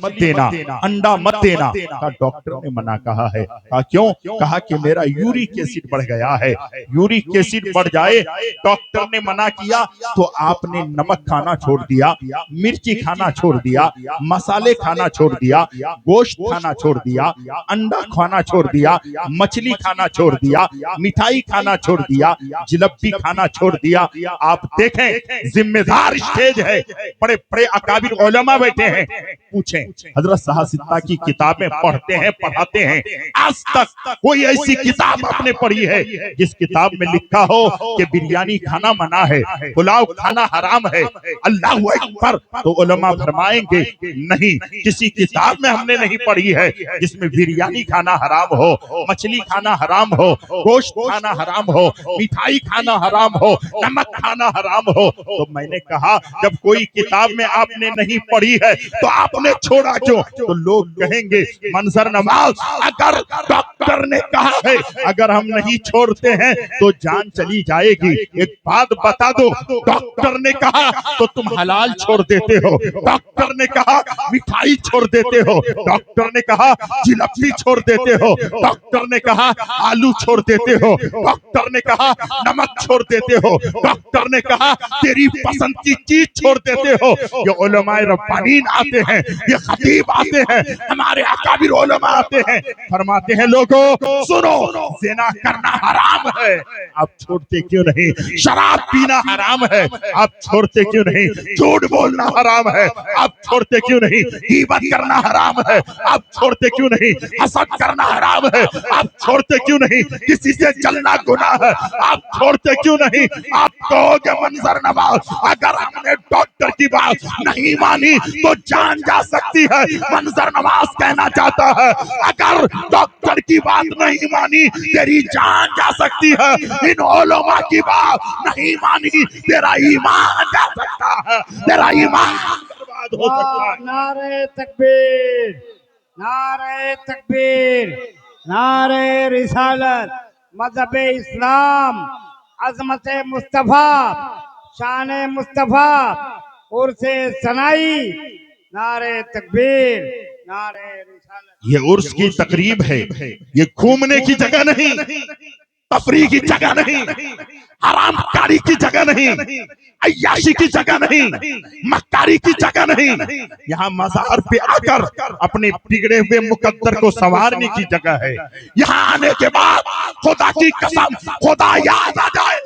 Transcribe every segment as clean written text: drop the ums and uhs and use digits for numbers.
मत देना, अंडा मत देना। कहा डॉक्टर ने मना कहा है। कहा क्यों? कहा कि मेरा यूरिक एसिड बढ़ गया है। यूरिक एसिड बढ़ जाए, डॉक्टर ने मना किया तो आपने नमक खाना छोड़ दिया, मिर्ची खाना छोड़ दिया, मसाले खाना छोड़ दिया, गोश्त खाना छोड़ दिया, अंडा खाना छोड़ दिया, मछली खाना छोड़ दिया, मिठाई खाना छोड़ दिया, जलेबी खाना छोड़ दिया। आप देखें, जिम्मेदार स्टेज है, बड़े बड़े अकाबिर उलमा बैठे हैं। पूछें, हजरत साहब की किताबें पढ़ते हैं, पढ़ाते हैं, आज तक कोई ऐसी किताब आपने पढ़ी है जिस किताब में लिखा हो कि बिरयानी खाना मना है, पुलाव खाना हराम है? अल्लाह अकबर। तो उलमा फरमाएंगे नहीं, किसी किताब में हमने नहीं पढ़ी है जिसमें बिरयानी खाना हराम हो, मछली खाना हराम हो, गोश्त खाना हराम हो, मिठाई खाना हराम हो, नमक खाना हराम हो। तो मैंने कहा जब कोई किताब में आपने नहीं पढ़ी है तो आपने छोड़ा क्यों? तो लोग कहेंगे मंजर नवाज, अगर डॉक्टर ने कहा है अगर हम नहीं छोड़ते हैं तो जान चली जाएगी। एक बात बता दो, डॉक्टर ने कहा तो तुम हलाल छोड़ देते हो, डॉक्टर ने कहा मिठाई छोड़ देते हो, डॉक्टर ने कहा जिलेबी छोड़ देते हो, डॉक्टर ने कहा आलू छोड़ देते हो, डॉक्टर ने कहा नमक छोड़ देते हो, डॉक्टर ने कहा तेरी पसंद की चीज छोड़ देते हो। ये उलमाए रब्बानीन आते हैं, ये खतीब आते हैं, हमारे अकाबिर उलमा आते हैं, फरमाते हैं लोगों सुनो, ज़िना करना हराम है, आप छोड़ते क्यों नहीं? शराब पीना हराम है, आप छोड़ते क्यों नहीं? झूठ बोलना हराम है, आप छोड़ते क्यों नहीं? गीबत करना हराम है, आप छोड़ते क्यों नहीं? हसद करना हराम है, आप छोड़ते क्यों नहीं? किसी से जलना गुनाह है, आप छोड़ते क्यों नहीं? आप कहोगे मंजर नवाज, अगर हमने डॉक्टर की बात नहीं मानी तो जान जा सकती है। मंजर नवाज कहना चाहता है अगर डॉक्टर की बात नहीं मानी तेरी जान जा सकती है, इन उलमा की बात नहीं मानी तेरा ईमान जा सकता है, तेरा ईमान बर्बाद हो सकता है। नारे तकबीर, नारे तकबीर, नारे रिसालत, मजहब इस्लाम, अजमत मुस्तफा, शान मुस्तफा, उर्से सनाई, नारे तकबीर, नारे रिसालत। ये उर्स की तकरीब है, ये घूमने की जगह नहीं, तफरी की जगह नहीं, हरामकारी की जगह नहीं, अय्याशी की जगह नहीं, मक्कारी की जगह नहीं। यहाँ मज़ार पे आकर अपने बिगड़े हुए मुकद्दर को संवारने की जगह है। यहाँ आने के बाद खुदा की कसम खुदा याद आ जाए।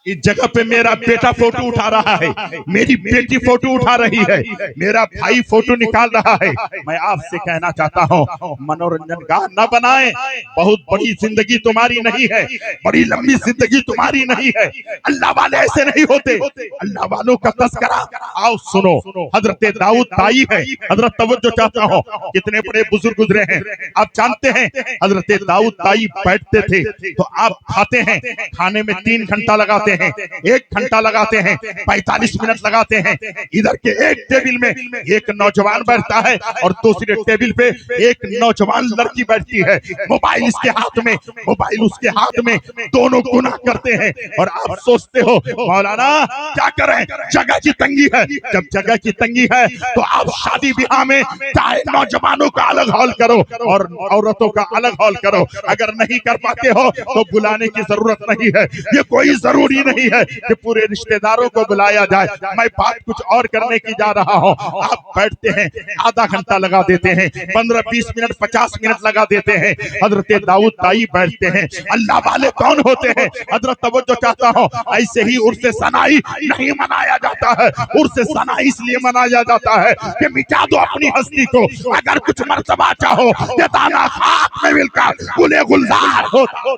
इस जगह पे मेरा बेटा फोटो उठा रहा है, मेरी बेटी फोटो उठा रही है, मेरा भाई फोटो निकाल रहा है। मैं आपसे कहना चाहता हूँ मनोरंजन गाह न बनाएं। बहुत बड़ी जिंदगी तुम्हारी नहीं है, बड़ी लंबी जिंदगी तुम्हारी नहीं है। अल्लाह वाले ऐसे नहीं होते। अल्लाह वालों का तस्करा आओ सुनो। हजरत दाऊद ताई है, हजरत तवज्जो चाहता हूँ, कितने बड़े बुजुर्ग गुजरे हैं। आप जानते हैं हजरत दाऊद ताई बैठते थे तो आप खाते हैं, खाने में 3 घंटा लगाते हैं, 1 घंटा लगाते हैं, 45 मिनट लगाते हैं। इधर के एक टेबल में एक नौजवान बैठता है और दूसरे टेबल पे एक नौजवान लड़की बैठती है, मोबाइल इसके हाथ में, मोबाइल उसके हाथ में, दोनों गुनाह करते हैं। और आप सोचते हो मौलाना क्या करें, जगह की तंगी है। जब जगह की तंगी है तो आप शादी ब्याह में चाहे नौजवानों का अलग हॉल करो और औरतों का अलग हॉल करो। अगर नहीं कर पाते हो तो बुलाने की जरूरत नहीं है, ये कोई जरूरी नहीं है कि पूरे रिश्तेदारों को बुलाया जाए। मैं बात कुछ और करने की जा रहा हूँ। आप बैठते हैं, आधा घंटा लगा देते हैं, 15-20 मिनट 50 मिनत लगा देते हैं। हजरत दाऊद ताई बैठते हैं। अल्लाह वाले कौन होते हैं? हजरत तवज्जो चाहता हूँ, ऐसे ही उर्से सनाई नहीं मनाया जाता है। उर्से सनाई इसलिए मनाया जाता है कि मिटा दो अपनी हस्ती को। अगर कुछ मर्तबा चाहो ये दाना खाक में मिलकर गुले गुलजार होता,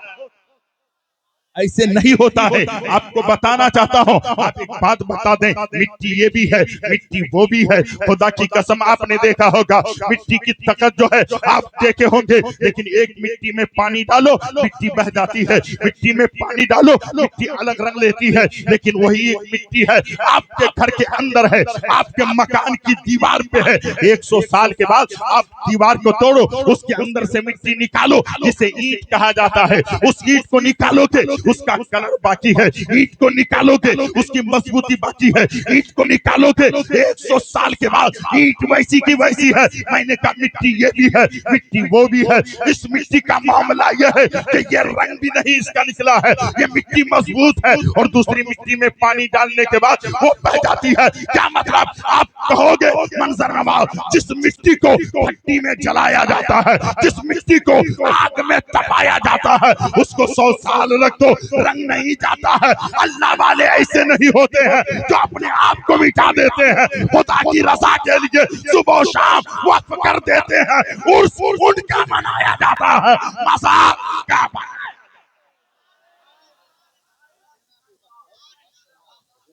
ऐसे नहीं होता है। आपको बताना चाहता हूँ, आप एक बात बता दें, मिट्टी ये भी है, मिट्टी वो भी है। खुदा की कसम आपने देखा होगा मिट्टी की ताकत जो है आप देखे होंगे, लेकिन एक मिट्टी में पानी डालो मिट्टी बह जाती है, मिट्टी में पानी डालो मिट्टी अलग रंग लेती है। लेकिन वही एक मिट्टी है आपके घर के अंदर है, आपके मकान की दीवार पे है। 100 साल के बाद आप दीवार को तोड़ो, उसके अंदर से मिट्टी निकालो जिसे ईंट कहा जाता है। उस ईंट को निकालोगे उसका कलर बाकी है, ईंट को निकालोगे उसकी मजबूती बाकी है, ईंट को निकालोगे 100 साल के बाद ईंट वैसी की वैसी है। मैंने कहा मिट्टी ये भी है, मिट्टी वो भी है। इस मिट्टी का मामला यह है कि ये रंग भी नहीं इसका निकला है, ये मिट्टी मजबूत है और दूसरी मिट्टी में पानी डालने के बाद वो बह जाती है। क्या मतलब? आप कहोगे मंजर नवाज, जिस मिट्टी को भट्टी में जलाया जाता है, जिस मिट्टी को आग में तपाया जाता है, उसको 100 साल रख दो रंग नहीं जाता है। अल्लाह वाले ऐसे नहीं होते हैं जो अपने आप को मिटा देते हैं, खुदा की रजा के लिए सुबह शाम वक्फ कर देते हैं। उर्स उनका मनाया जाता है, मजाक का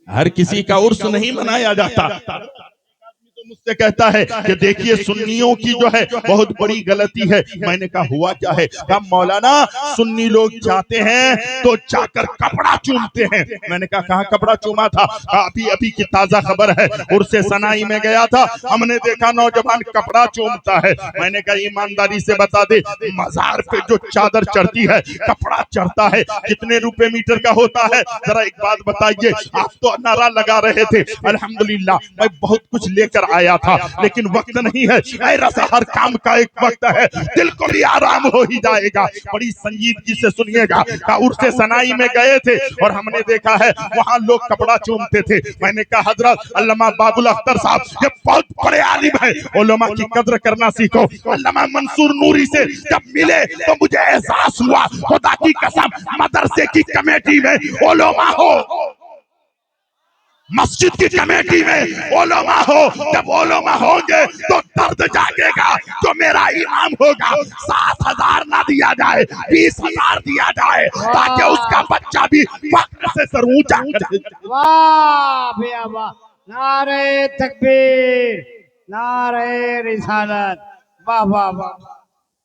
हर किसी का उर्स नहीं मनाया जाता। तो मुझसे कहता है कि देखिए सुन्नियों की जो है बहुत बड़ी गलती है। मैंने कहा हुआ क्या है? कहा मौलाना सुन्नी लोग जाते हैं तो जाकर कपड़ा चूमते हैं। मैंने कहा कहाँ कपड़ा चूमा था? अभी अभी की ताजा खबर है, उर्से सनाई में गया था, हमने देखा नौजवान कपड़ा चूमता है। मैंने कहा ईमानदारी से बता दे, मजार पे जो चादर चढ़ती है, कपड़ा चढ़ता है, कितने रुपए मीटर का होता है? जरा एक बात बताइए। आप तो नारा लगा रहे थे, अल्हम्दुलिल्लाह मैं बहुत कुछ लेकर आया था, लेकिन वक्त नहीं है। ऐसा हर काम का एक वक्त है, दिल को भी आराम हो ही जाएगा। बड़ी संजीदगी से सुनिएगा। उर्से सनाई में गए थे और हमने देखा है वहां लोग कपड़ा चूमते थे। मैंने कहा हजरत अल्लामा बाबुल अख्तर साहब ये बहुत बड़े आलिम है, उलमा की कद्र करना सीखो। अल्लामा मंसूर नूरी से जब मिले तो मुझे एहसास हुआ, खुदा की कसम मदरसे की कमेटी में उलमा हो, मस्जिद की कमेटी में उलमा हो, जब उलमा होंगे तो दर्द जागेगा। जो मेरा इमाम होगा 7,000 ना दिया जाए, 20,000 दिया जाए, ताकि उसका बच्चा भी फख्र से सर ऊंचा कर दे। वाह भैया वाह, नारे तकबीर, नारे रिसालत, वाह वाह वाह।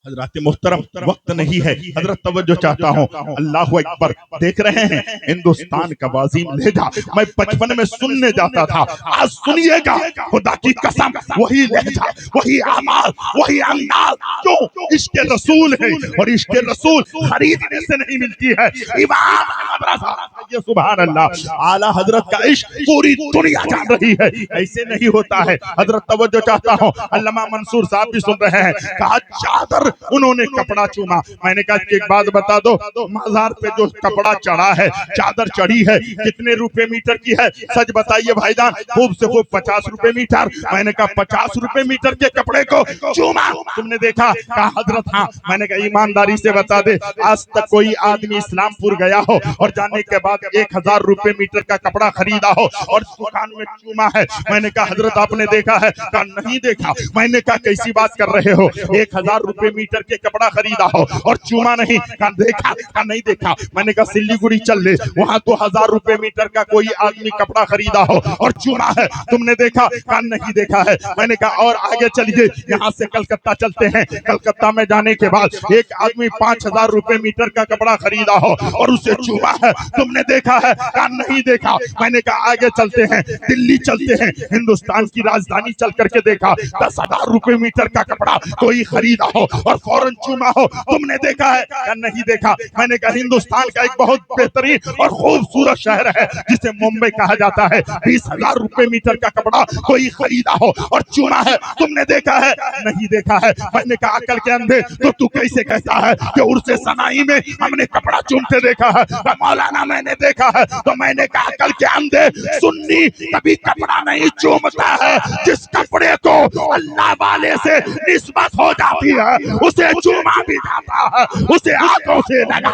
हजरत मोहतरम वक्त नहीं है, हजरत तवज्जो चाहता हूँ। अल्लाह अकबर, देख रहे हैं हिंदुस्तान का वाजीम लहजा मैं बचपन में सुनने जाता था, आज सुनिएगा खुदा की कसम वही लहजा, वही आमाल, वही अंदाज। क्यों? इश्क रसूल है और इश्क रसूल खरीदने से नहीं मिलती है। इमाम मदरसा, ये सुभान अल्लाह, आला हजरत का इश्क पूरी दुनिया जान रही है, ऐसे नहीं होता है। हजरत तवज्जो चाहता हूँ, अल्लामा मंसूर साहब भी सुन रहे हैं। कहा चादर उन्होंने कपड़ा चूमा। मैंने कहा एक बात बता दो, मजार पे जो कपड़ा चढ़ा है, चादर चढ़ी है, कितने रुपए मीटर की है? सच बताइए भाईजान। खूब से खूब 50 रुपए मीटर। मैंने कहा 50 रुपए मीटर के कपड़े को चूमा, तुमने देखा? कहा हजरत हाँ। मैंने कहा ईमानदारी से बता दे, आज तक कोई आदमी इस्लामपुर गया हो और जाने के बाद 1,000 रुपए मीटर का कपड़ा खरीदा हो और दुकान में चूमा है? मैंने कहा हजरत आपने देखा है? कहा नहीं देखा। मैंने कहा कैसी बात कर रहे हो, 1,000 रुपए मीटर के कपड़ा खरीदा हो और चूमा नहीं? कहा देखा। कहा नहीं देखा। मैंने कहा सिल्लीगुड़ी चल ले, वहां तो 1,000 रुपए मीटर का कोई आदमी कपड़ा खरीदा हो और चूमा है, तुमने देखा? कहा नहीं देखा है। मैंने कहा और आगे चलिए, यहाँ से कलकत्ता चलते हैं। कलकत्ता में जाने के बाद एक आदमी 5,000 रुपए मीटर का कपड़ा खरीदा हो और उसे चूमा है, तुमने देखा है? कहा नहीं देखा। मैंने कहा आगे चलते हैं, दिल्ली चलते हैं, हिंदुस्तान की राजधानी चल करके देखा, 10,000 रुपए मीटर का कपड़ा कोई खरीदा हो और फौरन चूमा हो, तुमने देखा है? या नहीं देखा। मैंने कहा हिंदुस्तान का एक बहुत बेहतरीन और खूबसूरत शहर है जिसे मुंबई कहा जाता है, 20,000 रुपए मीटर का कपड़ा कोई खरीदा हो और चूमा है, तुमने देखा है? नहीं देखा है। मैंने कहा अकल के अंधे, तो तू कैसे कहता है कि उर्से सनाई में हमने कपड़ा चूमते देखा है? मौलाना मैंने देखा है। तो मैंने कहा अकल के अंधे, सुन्नी कभी कपड़ा नहीं चूमता है, जिस कपड़े को अल्लाह वाले से निस्बत हो जाती है उसे चूमा भी जाता है, उसे आंखों से लगा।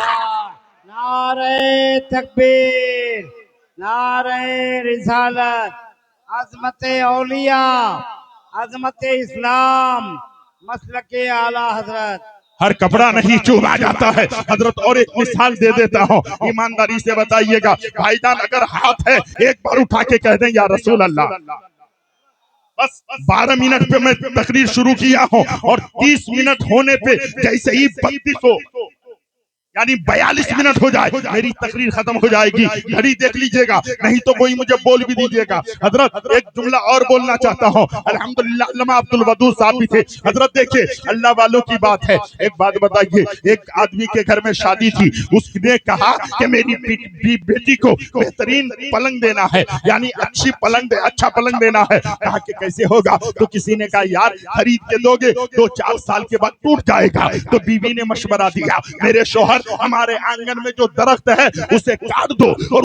नारे तकबीर, नारे रिसालत, अजमत औलिया, अजमत इस्लाम, मसलके आला हजरत। हर कपड़ा नहीं चूमा जाता है हजरत। और एक मिसाल दे देता हूँ, ईमानदारी से बताइएगा भाईजान, अगर हाथ है एक बार उठा के कह दें या रसूल अल्लाह। बस 12 मिनट पे मैं तकरीर शुरू किया हूँ और 30 मिनट होने पे जैसे ही बत्ती को यानी 42 मिनट हो जाए मेरी तकरीर खत्म हो जाएगी। घड़ी देख लीजिएगा, नहीं तो कोई मुझे बोल भी दीजिएगा। हजरत एक जुमला और बोलना चाहता हूँ। अल्हम्दुलिल्लाह अल्लामा अब्दुल वदूद साहब भी थे। हजरत देखिए अल्लाह वालों की बात है। एक बात बताइए, एक आदमी के घर में शादी थी, उसने कहा कि मेरी बेटी को बेहतरीन पलंग देना है, यानी अच्छी पलंग, अच्छा पलंग देना है। कहा कि कैसे होगा? तो किसी ने कहा यार खरीद के दोगे 2-4 साल के बाद टूट जाएगा। तो बीवी ने मशवरा दिया, मेरे शोहर हमारे आंगन में जो दरख्त है उसे काट दो और